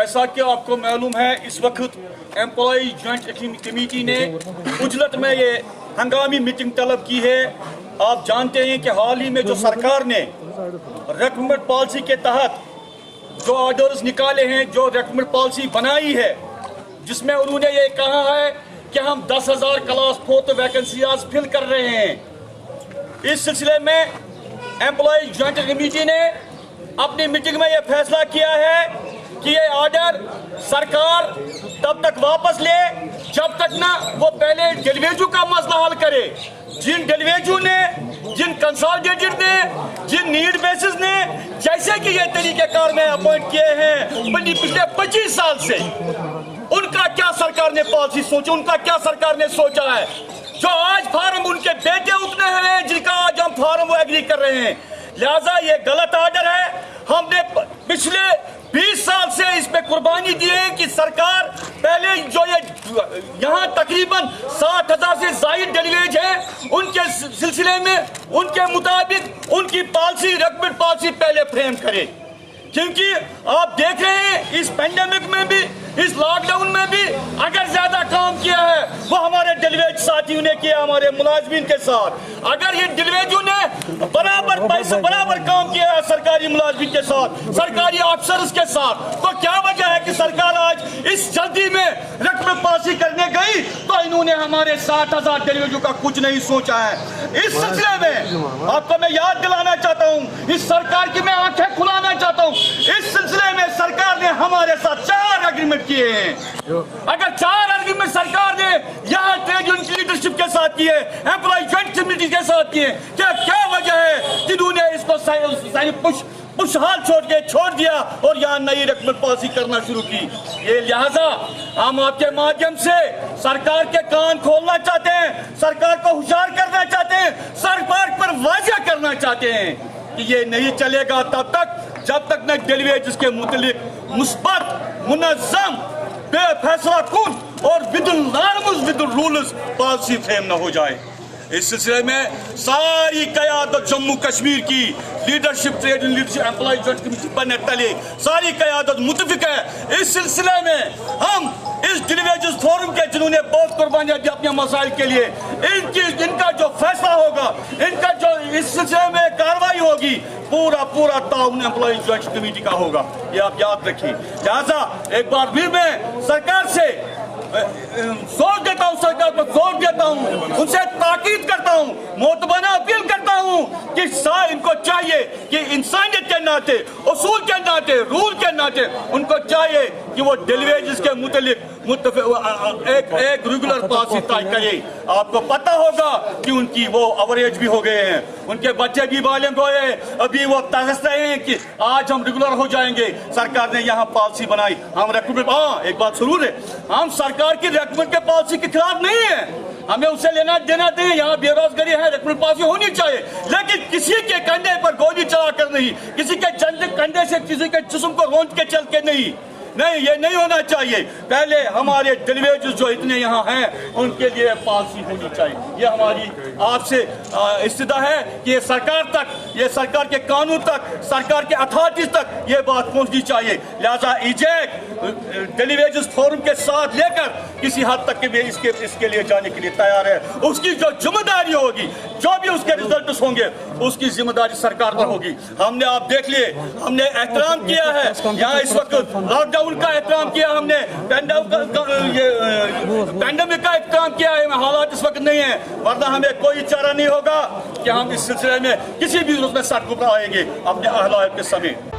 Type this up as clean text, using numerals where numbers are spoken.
जैसा कि आपको मालूम है, इस वक्त एम्प्लॉई जॉइंट कमेटी ने उजलत में ये हंगामी मीटिंग तलब की है। आप जानते हैं कि हाल ही में जो सरकार ने रिक्रूटमेंट पॉलिसी के तहत जो ऑर्डर्स निकाले हैं, जो रिक्रूटमेंट पॉलिसी बनाई है, जिसमें उन्होंने ये कहा है कि हम 10,000 क्लास 4 वैकेंसीज फिल कर रहे हैं। इस सिलसिले में एम्प्लॉई जॉइंट कमेटी ने अपनी मीटिंग में ये फैसला किया है कि ये ऑर्डर सरकार तब तक वापस ले जब तक ना वो पहले डेलीवेजू का मसला हल करे। जिन डेलीवेजू ने, जिन कंसोलिडेटेड ने, जिन नीड बेसिस ने जैसे कि ये तरीकेकार में अपॉइंट किए हैं पिछले 25 साल से, उनका क्या सरकार ने पॉलिसी सोची, उनका क्या सरकार ने सोचा है? जो आज फार्म उनके बेटे उतने हैं जिनका आज हम फार्म वो एग्री कर रहे हैं। लिहाजा ये गलत ऑर्डर है। हमने पिछले 20 साल से इस पे कुर्बानी दी है कि सरकार पहले जो ये यहाँ तकरीबन 60,000 से ज़ायद डेलीवेज है, उनके सिलसिले में उनके मुताबिक उनकी पॉलिसी, रिक्रूटमेंट पॉलिसी पहले फ्रेम करे। क्योंकि आप देख रहे हैं इस पैंडेमिक में भी, इस लॉकडाउन में भी अगर ज्यादा काम किया है वो हमारे डेलीवेज साथियों ने किया, हमारे मुलाजमीन के साथ। अगर ये डेलीवेजों ने बराबर पैसे बराबर काम किया है सरकारी मुलाजमीन के साथ, सरकारी अफसर्स के साथ, तो क्या वजह है कि सरकार आज इस जल्दी में रिक्रूटमेंट पॉलिसी करने गई तो इन्होंने हमारे 60,000 डेलीवेजों का कुछ नहीं सोचा है। इस सिलसिले में आपको मैं याद दिलाना चाहता हूँ, इस सरकार की मैं आंखें खुलाना चाहता हूँ। इस सिलसिले में सरकार ने हमारे साथ 4 एग्रीमेंट किए हैं। अगर 4 एग्रीमेंट सरकार ने यहाँ ट्रेड यूनियन की लीडरशिप के साथ किए, एम्प्लॉय जॉइंट कमेटी के साथ किए, क्या वजह है जिन्होंने इसको पुशहाल छोड़ दिया और यहाँ नई रिक्रूटमेंट पॉलिसी करना शुरू की? ये लिहाजा हम आपके माध्यम से सरकार के कान खोलना चाहते हैं, सरकार को होशियार करना चाहते हैं, सरकार पर वाज़ेह करना चाहते हैं कि ये नहीं चलेगा तब तक जब तक न डेलीवेज के मुतलिक मुस्बत, मुनज़्ज़म, बेफैसला कुन और within norms, within rules policy frame न हो जाए। इस सिलसिले में सारी क़यादत जम्मू कश्मीर की leadership, trade leadership, employ joint committee बनने तले सारी क़यादत मुत्तफ़िक़ है। इस सिलसिले में हम इस डेलीवेजर्स फोरम के जिन्होंने बहुत कुर्बानियां दी अपने मसाइल के लिए, इनका जो फैसला होगा, इनका जो इस सिलसिले में कार्रवाई होगी, पूरा ताउन एम्प्लॉय जॉइंट कमेटी का होगा, ये आप याद रखिए। लिहाजा एक बार फिर मैं सरकार से जोर देता हूँ, सरकार पर जोर देता हूँ, उनसे ताकीद करता हूँ, मोतबाना अपील करता हूँ कि इनको चाहिए कि इंसानियत के नाते, उसूल के नाते, रूल के नाते उनको चाहिए कि वो डेलीवेजेस के मुतलिक एक रेगुलर पॉलिसी तय करे। आपको पता होगा कि उनकी वो अवरेज भी हो गए हैं, उनके बच्चे भी बालिग हुए, अभी वो तरस रहे हैं कि आज हम रेगुलर हो जाएंगे। सरकार ने यहाँ पॉलिसी बनाई, हम रिक्रूटमेंट, हाँ एक बात जरूर है, हम सरकार की रिक्रूटमेंट के पॉलिसी के खिलाफ नहीं है, हमें उससे लेना देना नहीं। यहाँ बेरोजगारी है, रिक्रूटमेंट पॉलिसी होनी चाहिए, लेकिन किसी के कंधे पर गोली चला कर नहीं, किसी के कंधे से किसी के जिस्म को रोंद के चल के नहीं, ये नहीं होना चाहिए। पहले हमारे डेलीवेजर्स जो इतने यहाँ हैं उनके लिए पॉलिसी होनी चाहिए। ये हमारी आपसे इस्तिदा है कि ये सरकार तक, ये सरकार के कानून तक, सरकार के अथॉरिटीज तक ये बात पहुँचनी चाहिए। लिहाजा इजेक डेलीवेजर्स फोरम के साथ लेकर किसी हद तक के भी इसके लिए जाने के लिए तैयार है। उसकी जो जिम्मेदारी होगी, जो भी उसके रिजल्ट होंगे, उसकी जिम्मेदारी सरकार पर होगी। हमने आप देख लिए, हमने एहतराम किया है यहाँ इस वक्त लॉकडाउन का एहतराम किया, हमने पैंडेमिक का एहतराम किया है। हालात इस वक्त नहीं है, वरना हमें कोई चारा नहीं होगा कि हम इस सिलसिले में किसी भी रूप में सड़कों पर आएंगे अपने अहल के समेत।